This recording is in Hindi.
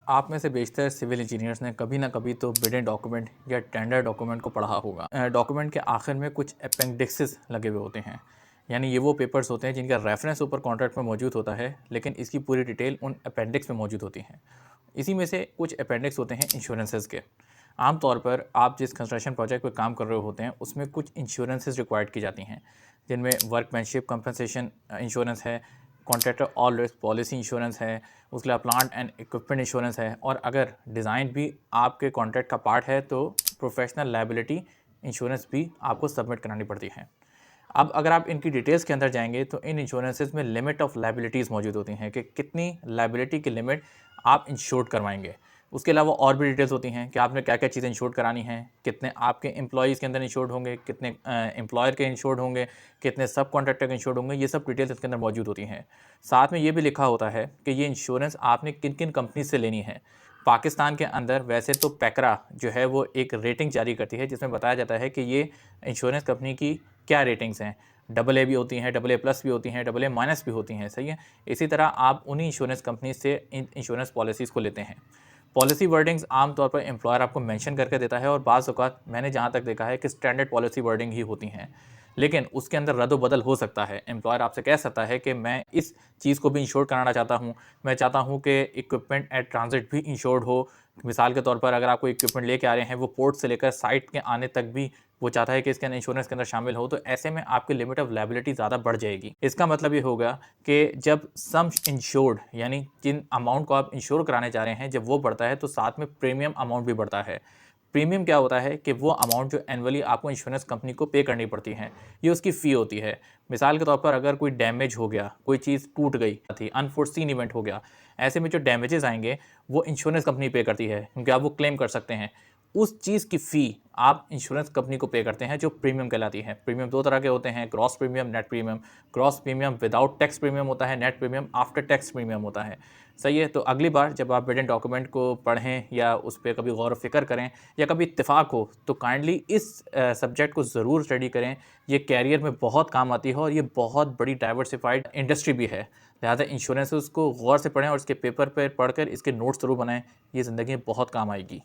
आप में से बेशतर सिविल इंजीनियर्स ने कभी ना कभी तो बिडिंग डॉक्यूमेंट या टेंडर डॉक्यूमेंट को पढ़ा होगा। डॉक्यूमेंट के आखिर में कुछ अपेंडिक्सेस लगे हुए होते हैं, यानी ये वो पेपर्स होते हैं जिनका रेफरेंस ऊपर कॉन्ट्रैक्ट में मौजूद होता है, लेकिन इसकी पूरी डिटेल उन अपेंडिक्स में मौजूद होती है। इसी में से कुछ अपेंडिक्स होते हैं इंश्योरेंसेस के। आमतौर पर आप जिस कंस्ट्रक्शन प्रोजेक्ट पर काम कर रहे होते हैं उसमें कुछ इंश्योरेंसेस रिक्वायर्ड की जाती हैं, जिनमें वर्कमैनशिप कंपनसेशन इंश्योरेंस है, contractor all risk policy insurance है, उसके अलावा प्लांट एंड इक्विपमेंट इंश्योरेंस है, और अगर डिज़ाइन भी आपके कॉन्ट्रैक्ट का पार्ट है तो प्रोफेशनल लायबिलिटी इंश्योरेंस भी आपको सबमिट करानी पड़ती है। अब अगर आप इनकी डिटेल्स के अंदर जाएंगे तो इन इंश्योरेंसेस में लिमिट ऑफ लायबिलिटीज़ मौजूद होती हैं कि कितनी लायबिलिटी की लिमिट आप इंश्योर्ड करवाएंगे। उसके अलावा और भी डिटेल्स होती हैं कि आपने क्या क्या चीज़ें इंश्योर्ड करानी हैं, कितने आपके एम्प्लॉयज़ के अंदर इंश्योर्ड होंगे, कितने एम्प्लॉयर के इंश्योर्ड होंगे, कितने सब कॉन्ट्रैक्टर के इंश्योर्ड होंगे, ये सब डिटेल्स इसके अंदर मौजूद होती हैं। साथ में ये भी लिखा होता है कि ये इंश्योरेंस आपने किन किन कंपनी से लेनी है। पाकिस्तान के अंदर वैसे तो पैकरा जो है वो एक रेटिंग जारी करती है जिसमें बताया जाता है कि ये इंश्योरेंस कंपनी की क्या रेटिंग्स हैं। डबल ए भी होती हैं, डबल ए प्लस भी होती हैं, डबल ए माइनस भी होती हैं, सही है। इसी तरह आप उन्हीं इंश्योरेंस कंपनी से इन इंश्योरेंस पॉलिसीज़ को लेते हैं। पॉलिसी वर्डिंग्स आमतौर पर एम्प्लॉयर आपको मेंशन करके देता है और बाज़ औक़ात मैंने जहाँ तक देखा है कि स्टैंडर्ड पॉलिसी वर्डिंग ही होती हैं, लेकिन उसके अंदर रद्द-बदल हो सकता है। एम्प्लॉयर आपसे कह सकता है कि मैं इस चीज़ को भी इंश्योर कराना चाहता हूँ, मैं चाहता हूँ कि इक्विपमेंट एट ट्रांज़िट भी इंश्योर्ड हो। मिसाल के तौर पर अगर आप कोई इक्विपमेंट लेके आ रहे हैं, वो पोर्ट से लेकर साइट के आने तक भी वो चाहता है कि इसके अंदर इंश्योरेंस के अंदर शामिल हो, तो ऐसे में आपकी लिमिट ऑफ लायबिलिटी ज़्यादा बढ़ जाएगी। इसका मतलब ये होगा कि जब सम इंश्योर्ड यानी जिन अमाउंट को आप इंश्योर कराने जा रहे हैं, जब वो बढ़ता है तो साथ में प्रीमियम अमाउंट भी बढ़ता है। प्रीमियम क्या होता है कि वो अमाउंट जो एनुअली आपको इंश्योरेंस कंपनी को पे करनी पड़ती है, ये उसकी फ़ी होती है। मिसाल के तौर पर अगर कोई डैमेज हो गया, कोई चीज़ टूट गई थी, अनफोर्सीन इवेंट हो गया, ऐसे में जो डैमेजेस आएँगे वो इंश्योरेंस कंपनी पे करती है क्योंकि आप वो क्लेम कर सकते हैं। उस चीज़ की फ़ी आप इंश्योरेंस कंपनी को पे करते हैं जो प्रीमियम कहलाती है। प्रीमियम 2 तरह के होते हैं, gross premium, net premium. Gross premium without tax premium होता है, net premium after tax premium होता है। सही है? तो अगली बार जब आप बिडिंग डॉक्यूमेंट को पढ़ें या उस पे कभी गौर व फ़िक्र करें या कभी इत्तेफ़ाक हो, तो काइंडली इस सब्जेक्ट को ज़रूर स्टडी करें। ये करियर में बहुत काम आती है और ये बहुत बड़ी डाइवर्सिफ़ाइड इंडस्ट्री भी है। लिहाज़ा इंश्योरेंसेस को गौर से पढ़ें और इसके पेपर पे पढ़कर इसके नोट्स ज़रूर बनाएँ। ये ज़िंदगी में बहुत काम आएगी।